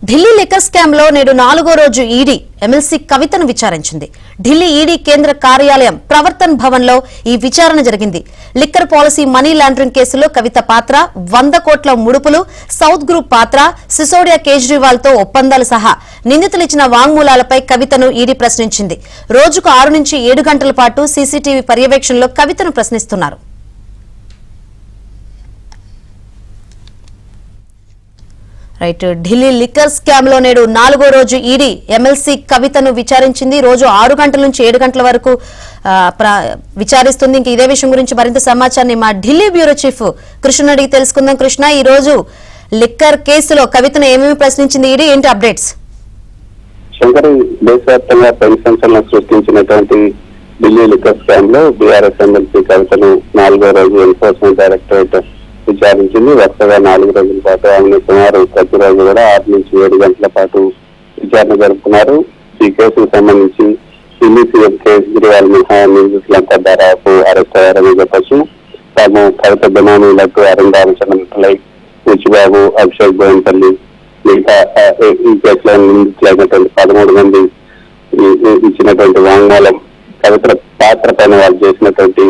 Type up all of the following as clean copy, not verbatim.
Delhi liquor scam లో నేడు 4వ రోజు ఈడీ ఎమ్మెల్సీ కవితను విచారించింది. ఢిల్లీ ఈడీ కేంద్ర కార్యాలయం ప్రవర్తన్ భవన్ లో ఈ విచారణ జరిగింది. లిక్కర్ పాలసీ మనీ లాండరింగ్ కేసులో కవిత పాత్ర, 100 కోట్ల ముడుపులు, సౌత్ గ్రూప్ పాత్ర, సిసోడియా కేజ్రీవాల్ తో ఒప్పందాలు సహా నిందితులు ఇచ్చిన వాంగ్మూలాలపై కవితను ఈడీ ప్రశ్నించింది. రోజుకు 6 నుంచి 7 గంటల పాటు సీసీటీవీ పర్యవేక్షణలో కవితను ప్రశ్నిస్తున్నారు. రైట్, ఢిల్లీ లిక్కర్ స్కామ్ లో నేడు 4వ రోజు ఈడీ ఎమ్మెల్సీ కవితను విచారించింది. రోజు 6 గంటల నుంచి 7 గంటల వరకు విచారిస్తుంది. ఇంక ఇదే విషయం గురించి మరింత సమాచారాన్ని మా ఢిల్లీ బ్యూరో చీఫ్ కృష్ణ అడిగి తెలుసుకుందాం. కృష్ణ, ఈ రోజు లిక్కర్ కేసులో కవితను ఏమేమి ప్రశ్నించింది ఈడీ, ఏంటి అప్డేట్స్? శంకర్, దేశవ్యాప్తంగా పెను సంచలనం సృష్టించినటువంటి ఢిల్లీ లిక్కర్ స్కామ్ లో బీఆర్ఎస్ ఎమ్మెల్సీ కవితను 4వ రోజు ఎన్ఫోర్స్మెంట్ డైరెక్టరేట్ విచారించింది. వరుసగా 4 రోజుల పాటు ఆమెను సుమారు ప్రతిరోజు కూడా 6 నుంచి 7 గంటల పాటు విచారణ జరుపుతున్నారు. ఈ కేసుకు సంబంధించి ఢిల్లీ సీఎం కేజ్రీవాల్ మినహా నిందితులంతా దాదాపు అరెస్ట్ అయ్యారని చెప్పచ్చు. తాము కవిత బినామీలకు అరుణ్ రామచంద్రన్, ముచ్చిబాబు, అభిషేక్ బోయిన్పల్లి, మిగతా ఈ కేసులో నిందితులైనటువంటి 13 మంది ఇచ్చినటువంటి వాంగ్మూలం, కవిత పాత్ర పైన వాళ్ళు చేసినటువంటి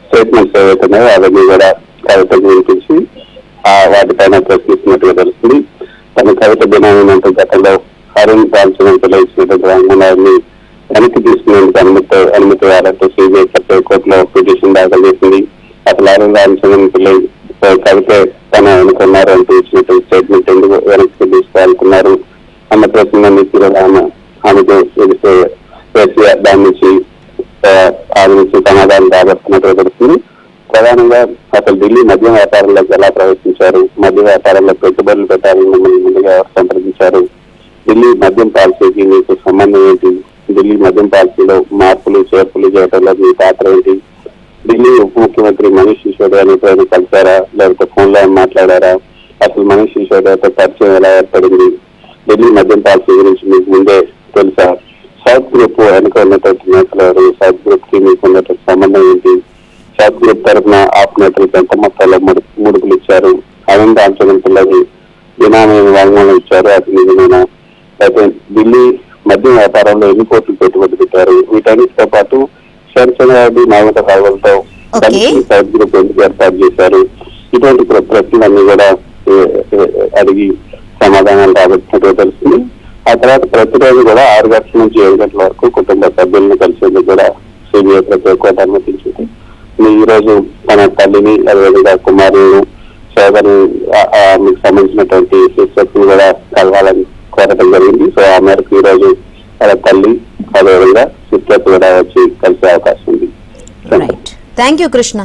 స్టేట్మెంట్స్ ఏవైతున్నాయో అవన్నీ కూడా కవితకు వినిపించి వాటిపైన ప్రశ్నిస్తున్నట్టుగా తెలుస్తుంది. తన కవిత బినామీ గతంలో అరుణ్ రామచంద్రన్ ఇచ్చినటువంటి వాంగ్మూలాన్ని వెనక్కి తీసుకునేందుకు అనుమతి ఇవ్వాలంటూ సిబిఐ ప్రత్యేక కోర్టులో పిటిషన్ దాఖలు చేసింది. అసలు అరుణ్ రామచంద్రన్ పిల్లై కవిత తన అనుకున్నారు అంటూ ఇచ్చినటువంటి స్టేట్మెంట్ ఎందుకు వెనక్కి తీసుకోవాలనుకున్నారు అన్న ప్రశ్నలన్నీ కూడా ఆమెకు దాని నుంచి సమాధానం రాబడుతున్నట్టుగా తెలుస్తుంది. ప్రధానంగా అసలు ఢిల్లీ మద్యం వ్యాపారంలోకి ఎలా ప్రవేశించారు, మద్య వ్యాపారంలో పెట్టుబడులు పెట్టాలని మిమ్మల్ని ముందుగా ఎవరు సంప్రదించారు, ఢిల్లీ మద్యం పాలసీకి మీకు సంబంధం ఏంటి, ఢిల్లీ మద్యం పాలసీలో మార్పులు చేర్పులు చేయడంలో మీ పాత్ర ఏంటి, ఢిల్లీ ఉప ముఖ్యమంత్రి మనీష్ సిసోడియాని ఎప్పుడైనా కలిసారా, లేకపోతే ఫోన్లో మాట్లాడారా, అసలు మనీష్ సిసోడియాతో పరిచయం ఎలా ఏర్పడింది, ఢిల్లీ మద్యం పాలసీ గురించి మీకు ముందే తెలుసా, సౌత్ గ్రూప్ వెనుక ఉన్నటువంటి నేతలు ఎవరు, సౌత్ గ్రూప్ కి మీకు ఉన్నటువంటి సంబంధం ఏంటి, సౌత్ గ్రూప్ తరఫున ఆప్ నేతలకు ఎంత మొత్తంలో ముడుపులు ఇచ్చారు, అరుణ్ రామచంద్రన్ పిల్లకి బినామీ వాంగ్మూలం ఇచ్చారు, అది నిజమేనా, అయితే ఢిల్లీ మద్యం వ్యాపారంలో ఎన్ని కోట్లు పెట్టుబడి పెట్టారు, వీటన్నిటితో పాటు శరచంద్రారెడ్డి, నాగత రావులతో సౌత్ గ్రూప్ ఎందుకు ఏర్పాటు చేశారు, ఇటువంటి ప్రశ్నలన్నీ కూడా అడిగి సమాధానాలు రాబట్టినట్టుగా తెలుస్తుంది. ఆ తర్వాత ప్రతిరోజు కూడా 6 గంటల నుంచి 7 గంటల వరకు కుటుంబ సభ్యులను కలిసేందుకు కూడా సిబిఐ ప్రత్యేక కోర్టు అనుమతించింది. ఈ రోజు తన తల్లిని, అదేవిధంగా కుమారుని, సోదరిని, మీకు సంబంధించినటువంటి శిక్షకులు కూడా కలవాలని కోరటం జరిగింది. సో ఆ మేరకు ఈ రోజు వాళ్ళ తల్లి, అదేవిధంగా శిక్షకు కూడా వచ్చి కలిసే అవకాశం ఉంది. Thank you Krishna.